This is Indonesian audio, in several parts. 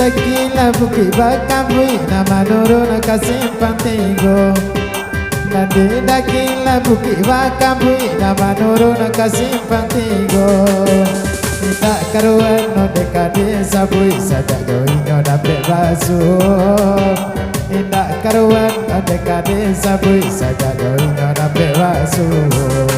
Dakila buki bakambui nama nuruna kasimpang tigo. Nandi dakila buki bakambui nama nuruna kasimpang tigo. Tak karuan no dekade sabui saja goinyo dapat basuh. Tidak karuan no dekade sabui saja goinyo dapat basuh.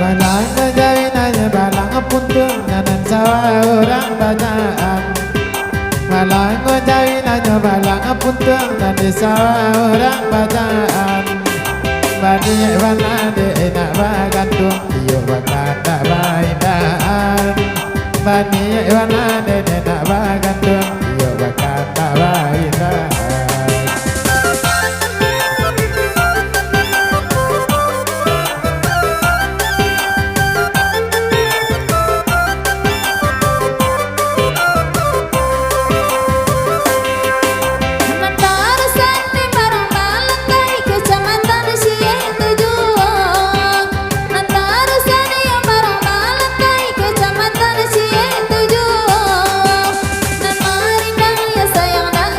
Balang ngejawin aja balang puntung nganan sawah orang banyaan. Balang ngejawin aja balang puntung nganan sawah orang banyaan. Bani wana de enak bagantung iyo bakata baindaan. Bani wana de enak bagantung iyo bakata baindaan. Sayang nak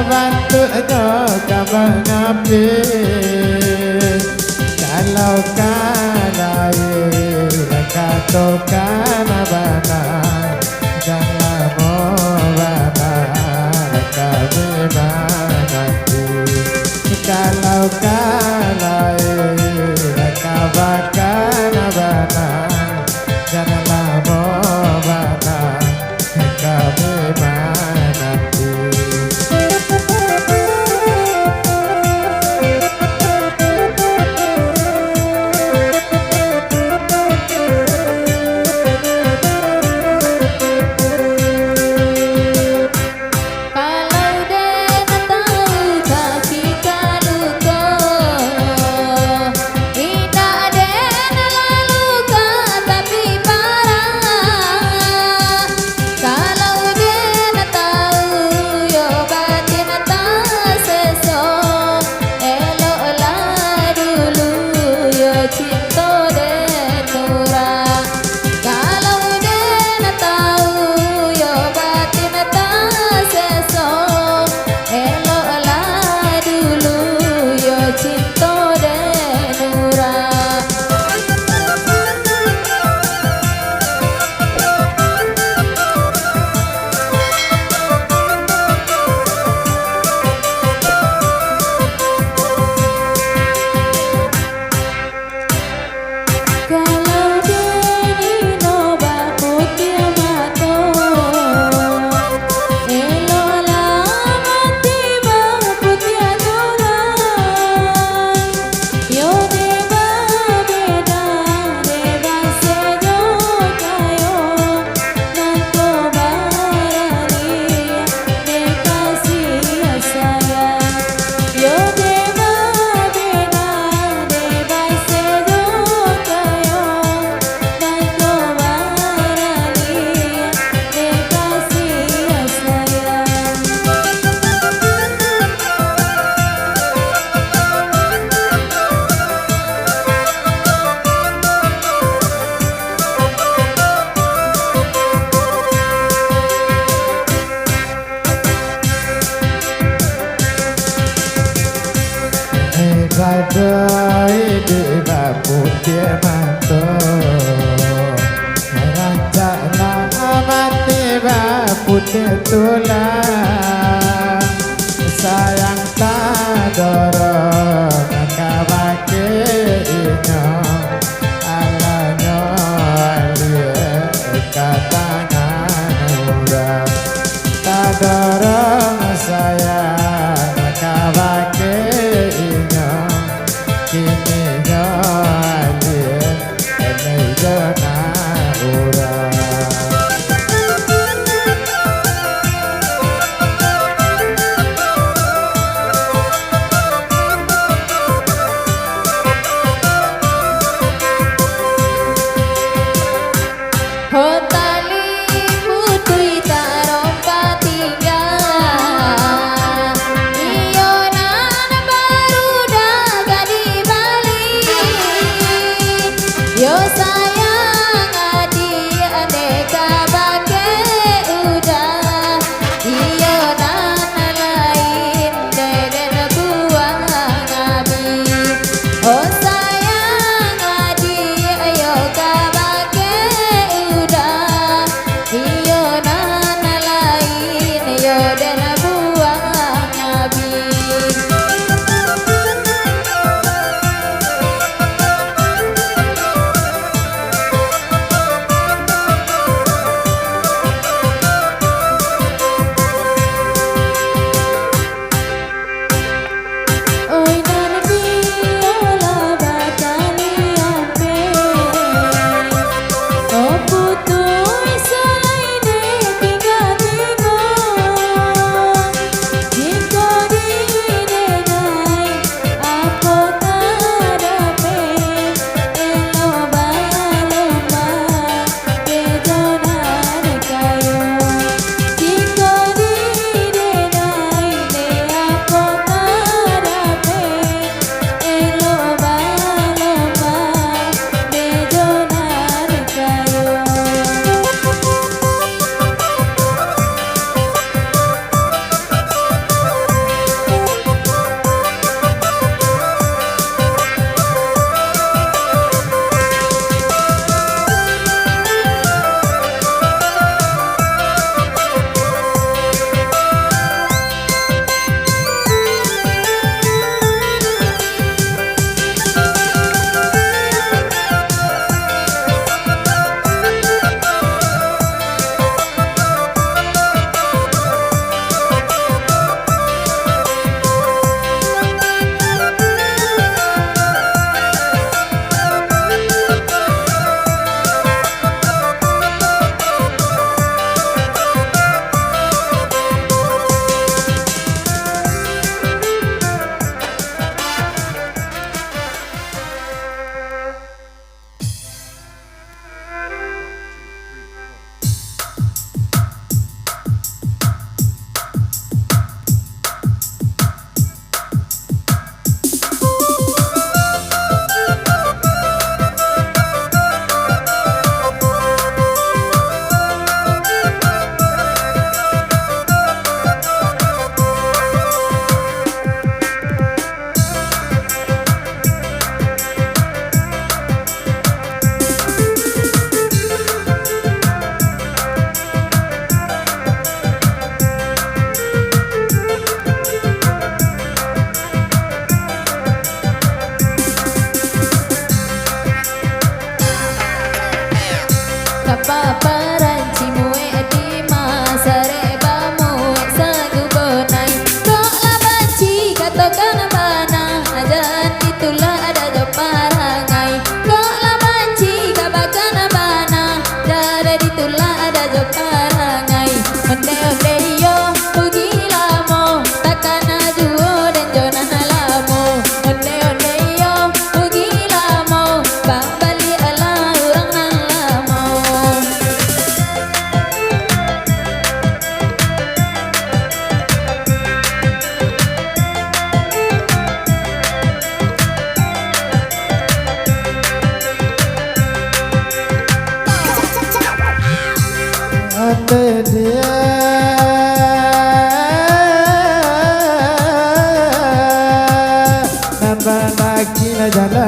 bantunya kembang api. Kalau kalai katokan bana jangan mau bana kami nanti. Kalau kalai kabakan bana janganlah mau bana kami nanti. Badai di putih manto rancana mati putih tulang sayang tak dorong kawake inyo alanya lihat katangan urang tak dorong sayang kawake inyo kini nyoalin enai jana urang. Hotali putri tarom patinggal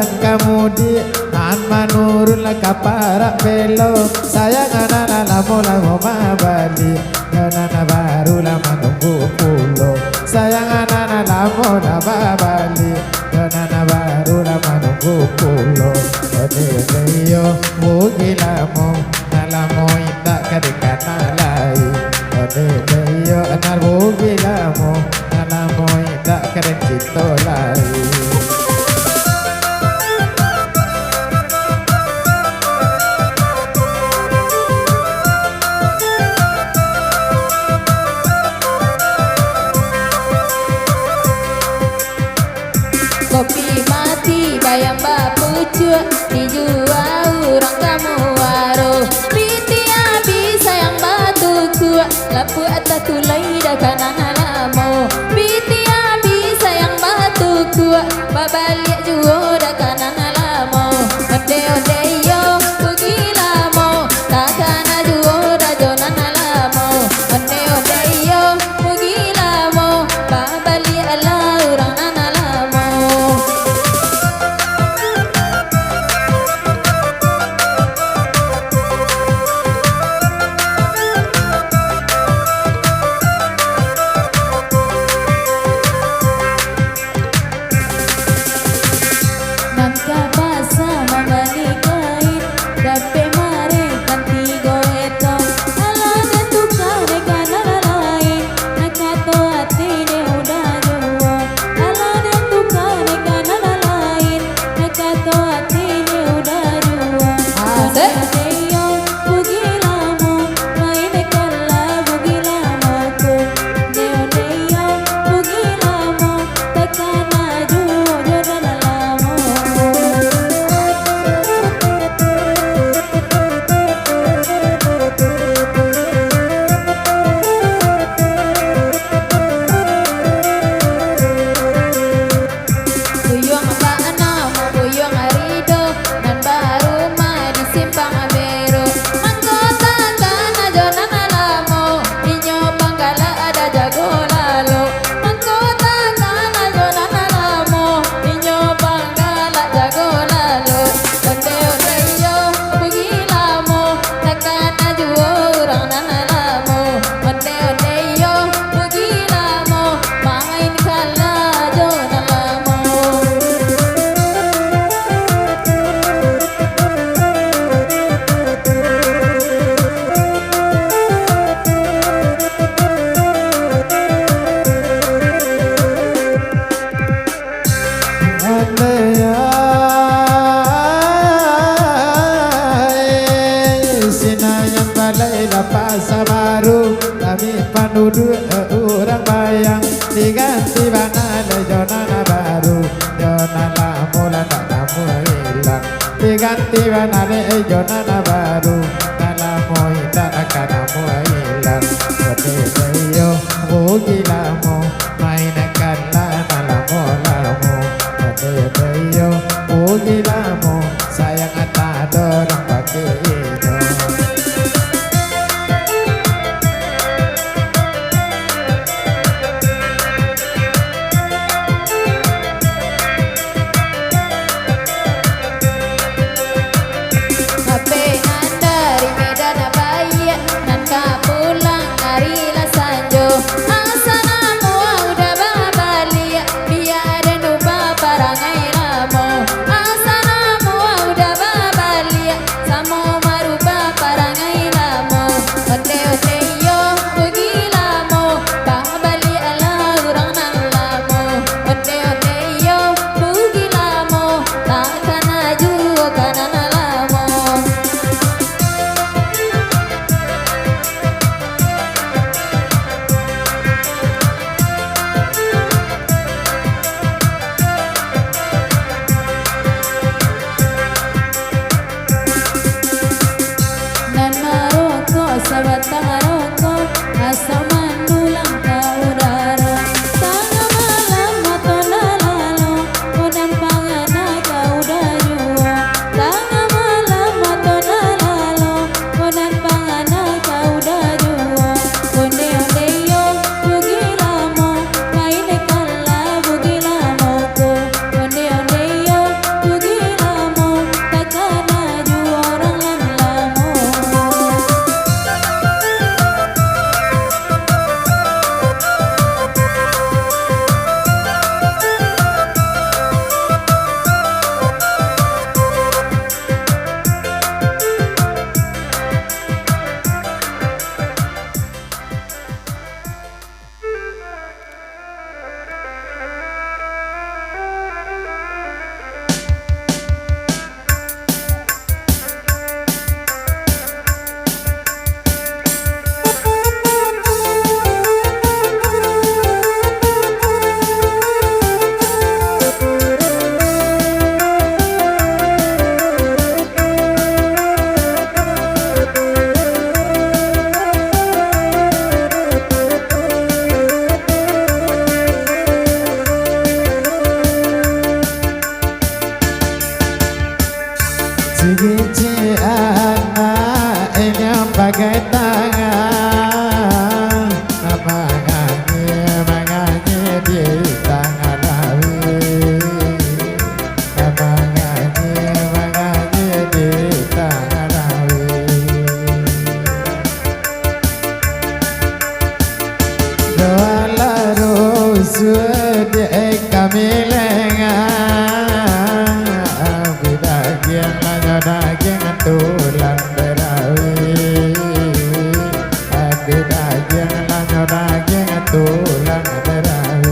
jalan kamudi an manurun kapara pelo sayang anak lamu mabali nana baru lama nunggu pulo sayang anak lamu mabali nana baru lama nunggu pulo ode yo mugilamu nalamu indah kadikan alai ode yo anar mugilamu nalamu indah kadicito lai. Kopi mati bayam bapucuk dijual orang kamu waro piti habis sayang batuku lapu atas tulai dah kanan lamo piti habis sayang batuku babalik juo dah kanan lamo ode ode yo pergi lamo takkan juo dah jonan lamo ode ode yo pergi lamo babalik ala orang nana lamo. Nangka basa membali kain dape mare kanti goeto ala dan tukar kana lain nakato ati ne udah juo ala dan tukar kana lain nakato ati ne udah juo adeyo bugilamu main kala bugilamu deodeyo bugilamu takana juo jodalamu. Buyong paana mo buyong arido nan baru ma di simpang Amero manggota kana jonan alamo inyo panggala ada jago lalo manggota kana jonan alamo inyo panggala jago lalo onde onde yo bugilamo takana juo orang nan alamo onde onde yo bugilamo main kala jonan alamo. Sinayang balai lapasa baru kami penduduk orang bayang diganti banana jonana baru jonana mula tak kamu hilang diganti banana jonana baru nalamu tak akan kamu hilang yo mugilamu main kala nalamu lamu yo mugilamu sayang tak dorong pakai itu. Hape nanda sudah kami lengah daging lanyo daging tulang berawi daging lanyo daging tulang berawi.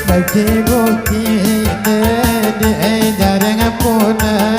Bagi bukti di jarang punah